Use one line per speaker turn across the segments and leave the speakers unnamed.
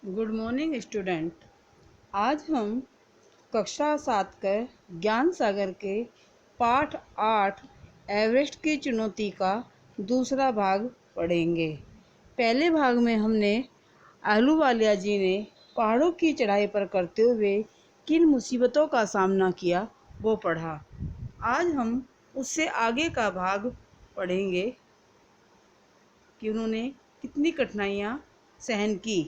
Good morning student. आज हम कक्षा 7 के ज्ञान सागर के पाठ 8 एवरेस्ट की चुनौती का दूसरा भाग पढ़ेंगे। पहले भाग में हमने आहलूवालिया जी ने पहाड़ों की चढ़ाई पर करते हुए किन मुसीबतों का सामना किया वो पढ़ा। आज हम उससे आगे का भाग पढ़ेंगे कि उन्होंने कितनी कठिनाइयाँ सहन की।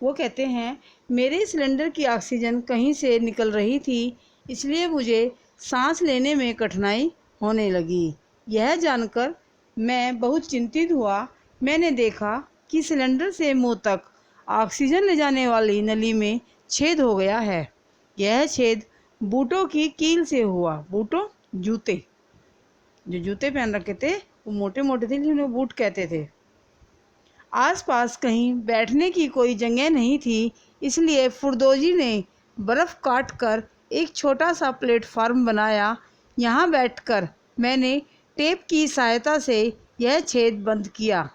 वो कहते हैं, मेरे सिलेंडर की ऑक्सीजन कहीं से निकल रही थी, इसलिए मुझे सांस लेने में कठिनाई होने लगी। यह जानकर मैं बहुत चिंतित हुआ। मैंने देखा कि सिलेंडर से मुंह तक ऑक्सीजन ले जाने वाली नली में छेद हो गया है। यह छेद बूटों की कील से हुआ। बूटों जूते, जो जूते पहन रखे थे वो मोटे मोटे थे, जिन्हें बूट कहते थे। आसपास कहीं बैठने की कोई जगह नहीं थी, इसलिए फुर्दोजी ने बर्फ़ काट कर एक छोटा सा प्लेटफार्म बनाया। यहाँ बैठकर मैंने टेप की सहायता से यह छेद बंद किया।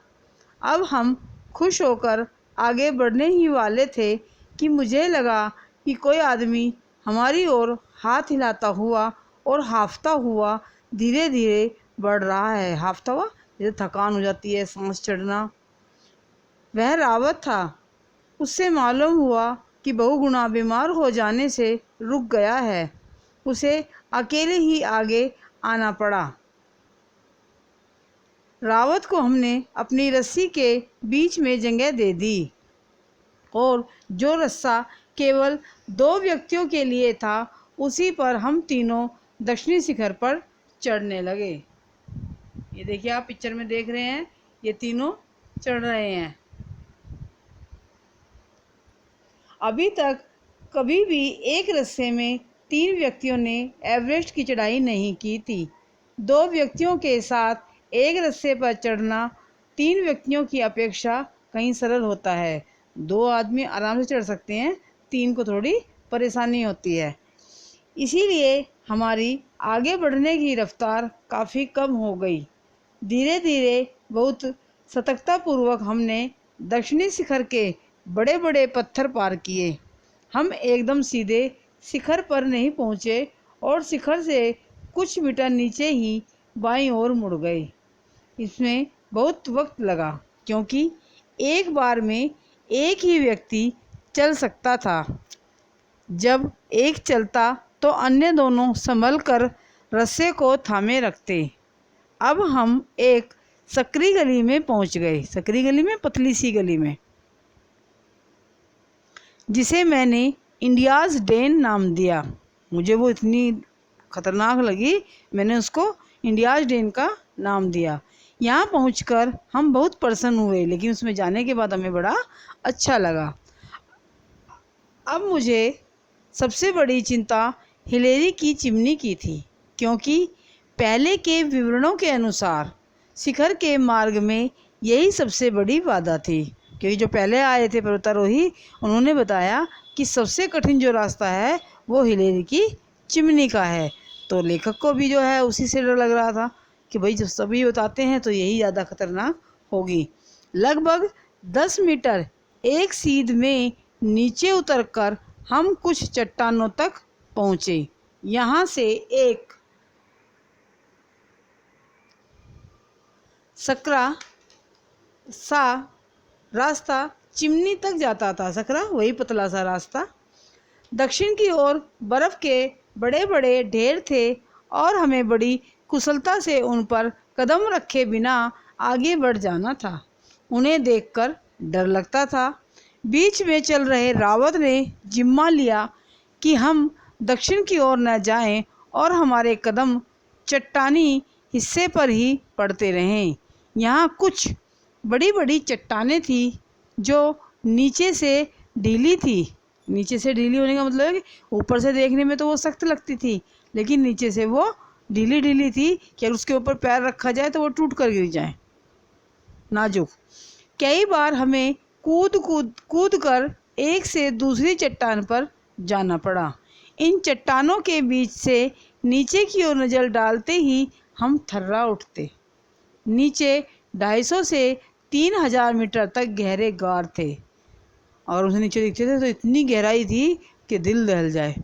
अब हम खुश होकर आगे बढ़ने ही वाले थे कि मुझे लगा कि कोई आदमी हमारी ओर हाथ हिलाता हुआ और हांफता हुआ धीरे धीरे बढ़ रहा है। हांफता हुआ, जैसे थकान हो जाती है, सांस चढ़ना। वह रावत था। उससे मालूम हुआ कि बहुगुना बीमार हो जाने से रुक गया है। उसे अकेले ही आगे आना पड़ा। रावत को हमने अपनी रस्सी के बीच में जगह दे दी और जो रस्सा केवल 2 व्यक्तियों के लिए था, उसी पर हम तीनों दक्षिणी शिखर पर चढ़ने लगे। ये देखिए, आप पिक्चर में देख रहे हैं, ये तीनों चढ़ रहे हैं। अभी तक कभी भी एक रस्से में 3 व्यक्तियों ने एवरेस्ट की चढ़ाई नहीं की थी। 2 व्यक्तियों के साथ एक रस्से पर चढ़ना 3 व्यक्तियों की अपेक्षा कहीं सरल होता है। 2 आदमी आराम से चढ़ सकते हैं, 3 को थोड़ी परेशानी होती है। इसीलिए हमारी आगे बढ़ने की रफ्तार काफ़ी कम हो गई। धीरे धीरे बहुत सतर्कतापूर्वक हमने दक्षिणी शिखर के बड़े बड़े पत्थर पार किए। हम एकदम सीधे शिखर पर नहीं पहुँचे और शिखर से कुछ मीटर नीचे ही बाईं ओर मुड़ गए। इसमें बहुत वक्त लगा, क्योंकि एक बार में एक ही व्यक्ति चल सकता था। जब एक चलता तो अन्य दोनों संभल कर रस्से को थामे रखते। अब हम एक सकरी गली में पहुंच गए। सकरी गली में, पतली सी गली में, जिसे मैंने इंडियाज़ डेन नाम दिया। मुझे वो इतनी ख़तरनाक लगी, मैंने उसको इंडियाज़ डेन का नाम दिया। यहाँ पहुंचकर हम बहुत प्रसन्न हुए, लेकिन उसमें जाने के बाद हमें बड़ा अच्छा लगा। अब मुझे सबसे बड़ी चिंता हिलेरी की चिमनी की थी, क्योंकि पहले के विवरणों के अनुसार शिखर के मार्ग में यही सबसे बड़ी बाधा थी। क्योंकि जो पहले आए थे पर्वतारोही, उन्होंने बताया कि सबसे कठिन जो रास्ता है वो हिलेरी की चिमनी का है। तो लेखक को भी जो है उसी से डर लग रहा था कि भाई जब सभी बताते हैं तो यही ज़्यादा खतरनाक होगी। लगभग 10 मीटर एक सीध में नीचे उतरकर हम कुछ चट्टानों तक पहुँचे। यहाँ से एक सकरा सा रास्ता चिमनी तक जाता था। सकरा, वही पतला सा रास्ता। दक्षिण की ओर बर्फ़ के बड़े बड़े ढेर थे और हमें बड़ी कुशलता से उन पर कदम रखे बिना आगे बढ़ जाना था। उन्हें देखकर डर लगता था। बीच में चल रहे रावत ने जिम्मा लिया कि हम दक्षिण की ओर न जाएं और हमारे कदम चट्टानी हिस्से पर ही पड़ते रहें। यहाँ कुछ बड़ी बड़ी चट्टानें थी जो नीचे से ढीली थी। नीचे से ढीली होने का मतलब है कि ऊपर से देखने में तो वो सख्त लगती थी, लेकिन नीचे से वो ढीली ढीली थी कि अगर उसके ऊपर पैर रखा जाए तो वो टूट कर गिर जाए, नाजुक। कई बार हमें कूद कर एक से दूसरी चट्टान पर जाना पड़ा। इन चट्टानों के बीच से नीचे की ओर नज़र डालते ही हम थर्रा उठते। नीचे 250 से 3000 मीटर तक गहरे गार थे अगर उसे नीचे दिखते थे तो इतनी गहराई थी कि दिल दहल जाए,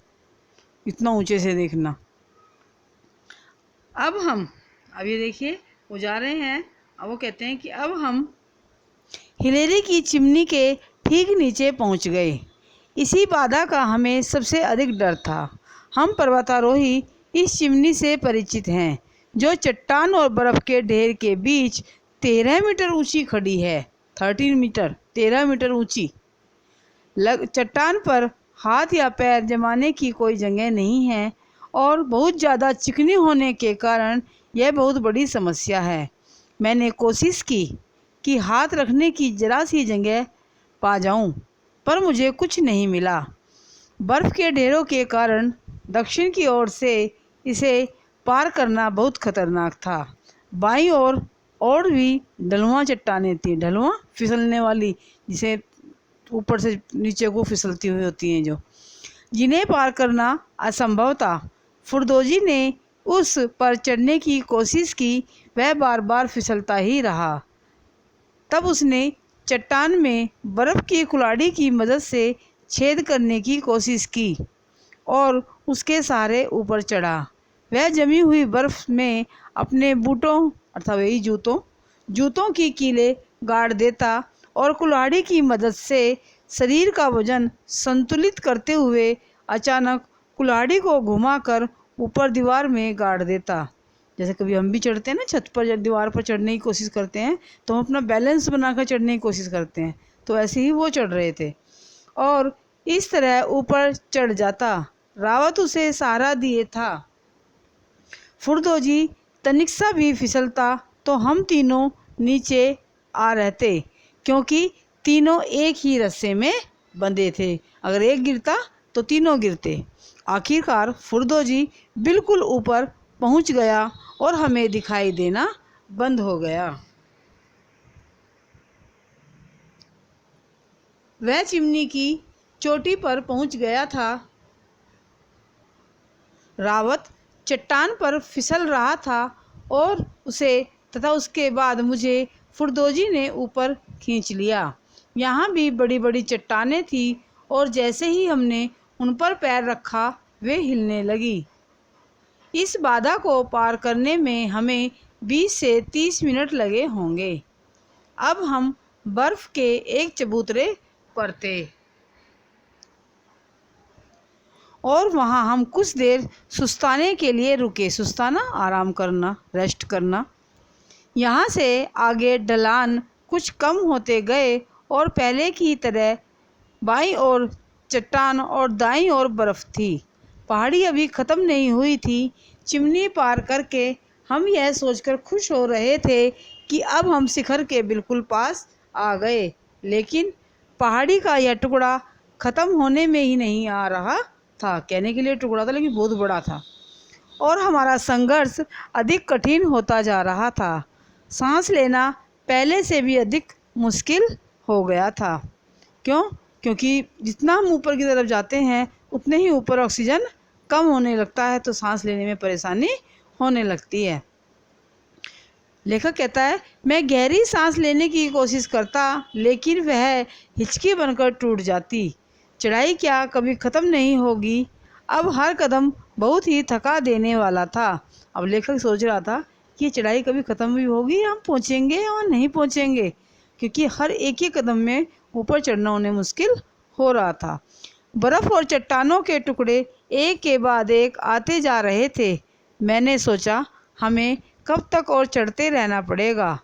इतना ऊंचे से देखना। अब ये देखिए वो जा रहे हैं। अब वो कहते हैं कि अब हम हिलेरी की चिमनी के ठीक नीचे पहुंच गए। इसी बाधा का हमें सबसे अधिक डर था। हम पर्वतारोही इस चिमनी से परिचित हैं, जो चट्टान और बर्फ के ढेर के बीच 13 मीटर ऊंची खड़ी है। 13 मीटर, 13 मीटर ऊंची। चट्टान पर हाथ या पैर जमाने की कोई जगह नहीं है और बहुत ज़्यादा चिकनी होने के कारण यह बहुत बड़ी समस्या है। मैंने कोशिश की कि हाथ रखने की जरा सी जगह पा जाऊं, पर मुझे कुछ नहीं मिला। बर्फ़ के ढेरों के कारण दक्षिण की ओर से इसे पार करना बहुत खतरनाक था। बाईं ओर और भी ढलुआ चट्टानें थी, ढलुआ फिसलने वाली, जिसे ऊपर से नीचे को फिसलती हुई होती हैं, जिन्हें पार करना असंभव था। फुर्दोजी ने उस पर चढ़ने की कोशिश की, वह बार बार फिसलता ही रहा। तब उसने चट्टान में बर्फ़ की कुल्हाड़ी की मदद से छेद करने की कोशिश की और उसके सहारे ऊपर चढ़ा। वह जमी हुई बर्फ़ में अपने बूटों अर्थात वही जूतों की कीलें गाड़ देता और कुल्हाड़ी की मदद से शरीर का वजन संतुलित करते हुए अचानक कुल्हाड़ी को घुमाकर ऊपर दीवार में गाड़ देता। जैसे कभी हम भी चढ़ते हैं ना, छत पर जब दीवार पर चढ़ने की कोशिश करते हैं तो हम अपना बैलेंस बनाकर चढ़ने की कोशिश करते हैं, तो ऐसे ही वो चढ़ रहे थे और इस तरह ऊपर चढ़ जाता। रावत उसे सहारा दिए था। फुर्दोजी तनिक सा भी फिसलता तो हम तीनों नीचे आ रहते, क्योंकि तीनों एक ही रस्से में बंधे थे। अगर एक गिरता तो तीनों गिरते। आखिरकार फुर्दोजी बिल्कुल ऊपर पहुंच गया और हमें दिखाई देना बंद हो गया। वह चिमनी की चोटी पर पहुंच गया था। रावत चट्टान पर फिसल रहा था और उसे तथा उसके बाद मुझे फुर्दोजी ने ऊपर खींच लिया। यहाँ भी बड़ी बड़ी चट्टानें थी और जैसे ही हमने उन पर पैर रखा वे हिलने लगी। इस बाधा को पार करने में हमें 20 से 30 मिनट लगे होंगे। अब हम बर्फ़ के एक चबूतरे पर थे और वहाँ हम कुछ देर सुस्ताने के लिए रुके। सुस्ताना, आराम करना, रेस्ट करना। यहाँ से आगे ढलान कुछ कम होते गए और पहले की तरह बाईं ओर चट्टान और दाईं ओर बर्फ़ थी। पहाड़ी अभी ख़त्म नहीं हुई थी। चिमनी पार करके हम यह सोचकर खुश हो रहे थे कि अब हम शिखर के बिल्कुल पास आ गए, लेकिन पहाड़ी का यह टुकड़ा ख़त्म होने में ही नहीं आ रहा था। कहने के लिए टुकड़ा था, लेकिन बहुत बड़ा था और हमारा संघर्ष अधिक कठिन होता जा रहा था। सांस लेना पहले से भी अधिक मुश्किल हो गया था। क्योंकि जितना हम ऊपर की तरफ जाते हैं उतने ही ऊपर ऑक्सीजन कम होने लगता है, तो सांस लेने में परेशानी होने लगती है। लेखक कहता है, मैं गहरी सांस लेने की कोशिश करता, लेकिन वह हिचकी बनकर टूट जाती। चढ़ाई क्या कभी ख़त्म नहीं होगी? अब हर कदम बहुत ही थका देने वाला था। अब लेखक सोच रहा था कि ये चढ़ाई कभी ख़त्म भी होगी, हम पहुँचेंगे और नहीं पहुँचेंगे, क्योंकि हर एक ही कदम में ऊपर चढ़ना उन्हें मुश्किल हो रहा था। बर्फ़ और चट्टानों के टुकड़े एक के बाद एक आते जा रहे थे। मैंने सोचा, हमें कब तक और चढ़ते रहना पड़ेगा।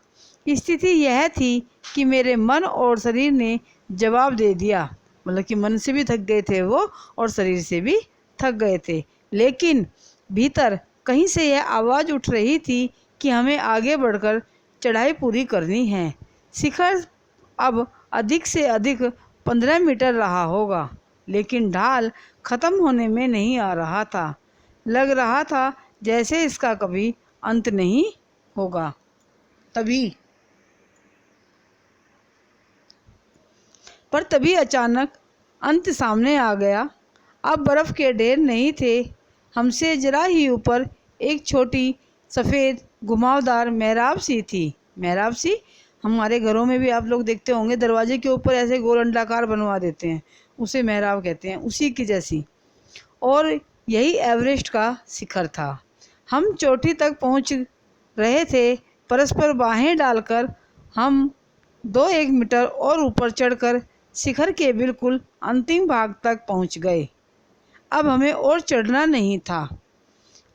स्थिति यह थी कि मेरे मन और शरीर ने जवाब दे दिया। मतलब कि मन से भी थक गए थे वो और शरीर से भी थक गए थे, लेकिन भीतर कहीं से यह आवाज़ उठ रही थी कि हमें आगे बढ़कर चढ़ाई पूरी करनी है। शिखर अब अधिक से अधिक 15 मीटर रहा होगा, लेकिन ढाल ख़त्म होने में नहीं आ रहा था। लग रहा था जैसे इसका कभी अंत नहीं होगा। तभी अचानक अंत सामने आ गया। अब बर्फ़ के ढेर नहीं थे। हमसे जरा ही ऊपर एक छोटी सफ़ेद घुमावदार मेहराब सी थी। मेहराब सी, हमारे घरों में भी आप लोग देखते होंगे, दरवाजे के ऊपर ऐसे गोल अंडाकार बनवा देते हैं, उसे मेहराब कहते हैं, उसी की जैसी। और यही एवरेस्ट का शिखर था। हम चोटी तक पहुंच रहे थे। परस्पर बाहें डालकर हम 2-1 मीटर और ऊपर चढ़कर शिखर के बिल्कुल अंतिम भाग तक पहुंच गए। अब हमें और चढ़ना नहीं था।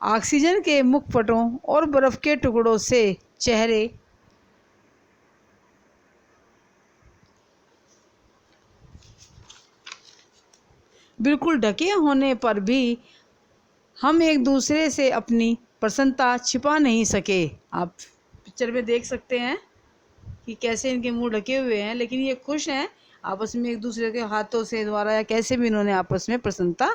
ऑक्सीजन के मुखपटों और बर्फ के टुकड़ों से चेहरे बिल्कुल ढके होने पर भी हम एक दूसरे से अपनी प्रसन्नता छिपा नहीं सके। आप पिक्चर में देख सकते हैं कि कैसे इनके मुंह ढके हुए हैं, लेकिन ये खुश हैं। आपस में एक दूसरे के हाथों से द्वारा या कैसे भी इन्होंने आपस में प्रसन्नता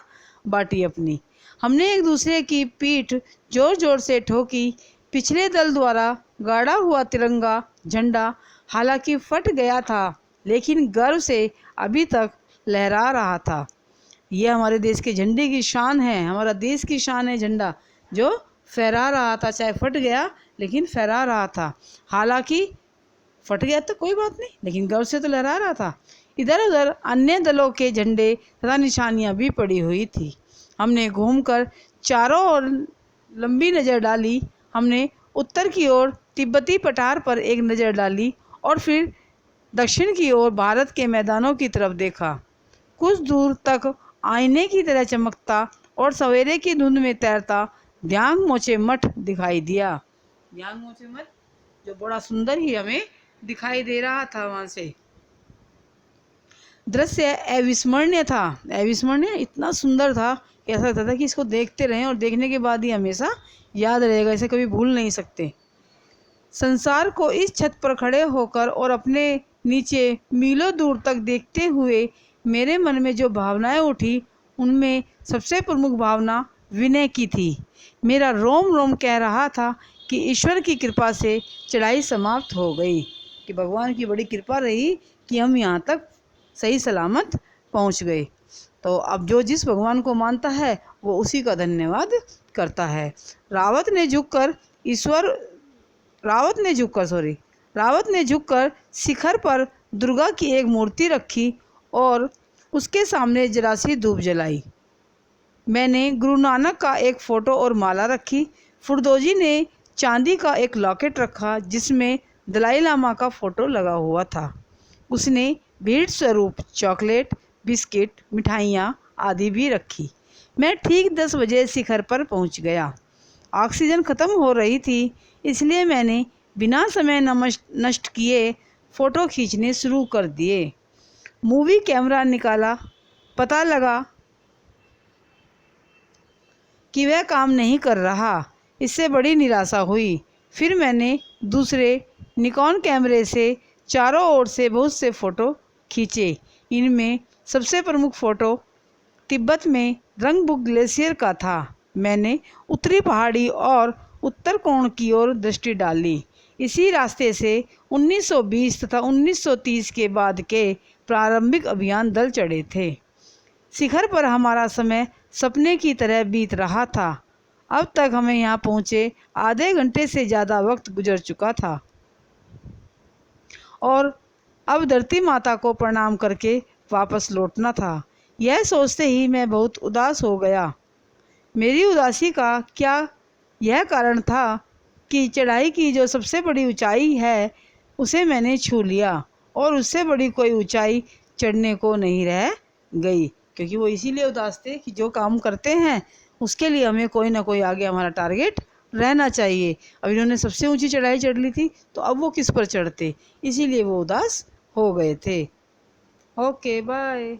बांटी अपनी। हमने एक दूसरे की पीठ जोर जोर से ठोकी। पिछले दल द्वारा गाड़ा हुआ तिरंगा झंडा हालांकि फट गया था, लेकिन गर्व से अभी तक लहरा रहा था। यह हमारे देश के झंडे की शान है, हमारा देश की शान है झंडा, जो फहरा रहा था। चाहे फट गया लेकिन फहरा रहा था। हालांकि फट गया तो कोई बात नहीं, लेकिन गर्व से तो लहरा रहा था। इधर उधर अन्य दलों के झंडे तथा निशानियां भी पड़ी हुई थी। हमने घूमकर चारों ओर लंबी नज़र डाली। हमने उत्तर की ओर तिब्बती पठार पर एक नज़र डाली और फिर दक्षिण की ओर भारत के मैदानों की तरफ देखा। कुछ दूर तक आईने की तरह चमकता और सवेरे की धुंध में तैरता ध्यांग मोचे मठ दिखाई दिया। ध्यांग मोचे मठ जो बड़ा सुंदर ही हमें दिखाई दे रहा था। वहां से दृश्य अविस्मरणीय था। अविस्मरणीय इतना सुंदर था, ऐसा लगता था कि इसको देखते रहें और देखने के बाद ही हमेशा याद रहेगा, इसे कभी भूल नहीं सकते। संसार को इस छत पर खड़े होकर और अपने नीचे मीलों दूर तक देखते हुए मेरे मन में जो भावनाएं उठी, उनमें सबसे प्रमुख भावना विनय की थी। मेरा रोम रोम कह रहा था कि ईश्वर की कृपा से चढ़ाई समाप्त हो गई, कि भगवान की बड़ी कृपा रही कि हम यहाँ तक सही सलामत पहुँच गए। तो अब जो जिस भगवान को मानता है वो उसी का धन्यवाद करता है। रावत ने झुककर शिखर पर दुर्गा की एक मूर्ति रखी और उसके सामने जरा सी धूप जलाई। मैंने गुरु नानक का एक फ़ोटो और माला रखी। फुरदोजी ने चांदी का एक लॉकेट रखा जिसमें दलाई लामा का फ़ोटो लगा हुआ था। उसने भेंट स्वरूप चॉकलेट, बिस्किट, मिठाइयाँ आदि भी रखी। मैं ठीक 10 बजे शिखर पर पहुंच गया। ऑक्सीजन ख़त्म हो रही थी, इसलिए मैंने बिना समय नष्ट किए फ़ोटो खींचने शुरू कर दिए। मूवी कैमरा निकाला, पता लगा कि वह काम नहीं कर रहा। इससे बड़ी निराशा हुई। फिर मैंने दूसरे निकॉन कैमरे से चारों ओर से बहुत से फ़ोटो खींचे। इनमें सबसे प्रमुख फ़ोटो तिब्बत में रंगबुक ग्लेशियर का था। मैंने उत्तरी पहाड़ी और उत्तर कोण की ओर दृष्टि डाली। इसी रास्ते से 1920 तथा 1930 के बाद के प्रारंभिक अभियान दल चढ़े थे। शिखर पर हमारा समय सपने की तरह बीत रहा था। अब तक हमें यहाँ पहुँचे आधे घंटे से ज़्यादा वक्त गुजर चुका था और अब धरती माता को प्रणाम करके वापस लौटना था। यह सोचते ही मैं बहुत उदास हो गया। मेरी उदासी का क्या यह कारण था कि चढ़ाई की जो सबसे बड़ी ऊंचाई है उसे मैंने छू लिया और उससे बड़ी कोई ऊंचाई चढ़ने को नहीं रह गई। क्योंकि वो इसीलिए उदास थे कि जो काम करते हैं उसके लिए हमें कोई ना कोई आगे हमारा टारगेट रहना चाहिए। अब इन्होंने सबसे ऊंची चढ़ाई चढ़ ली थी तो अब वो किस पर चढ़ते, इसीलिए वो उदास हो गए थे। Okay bye.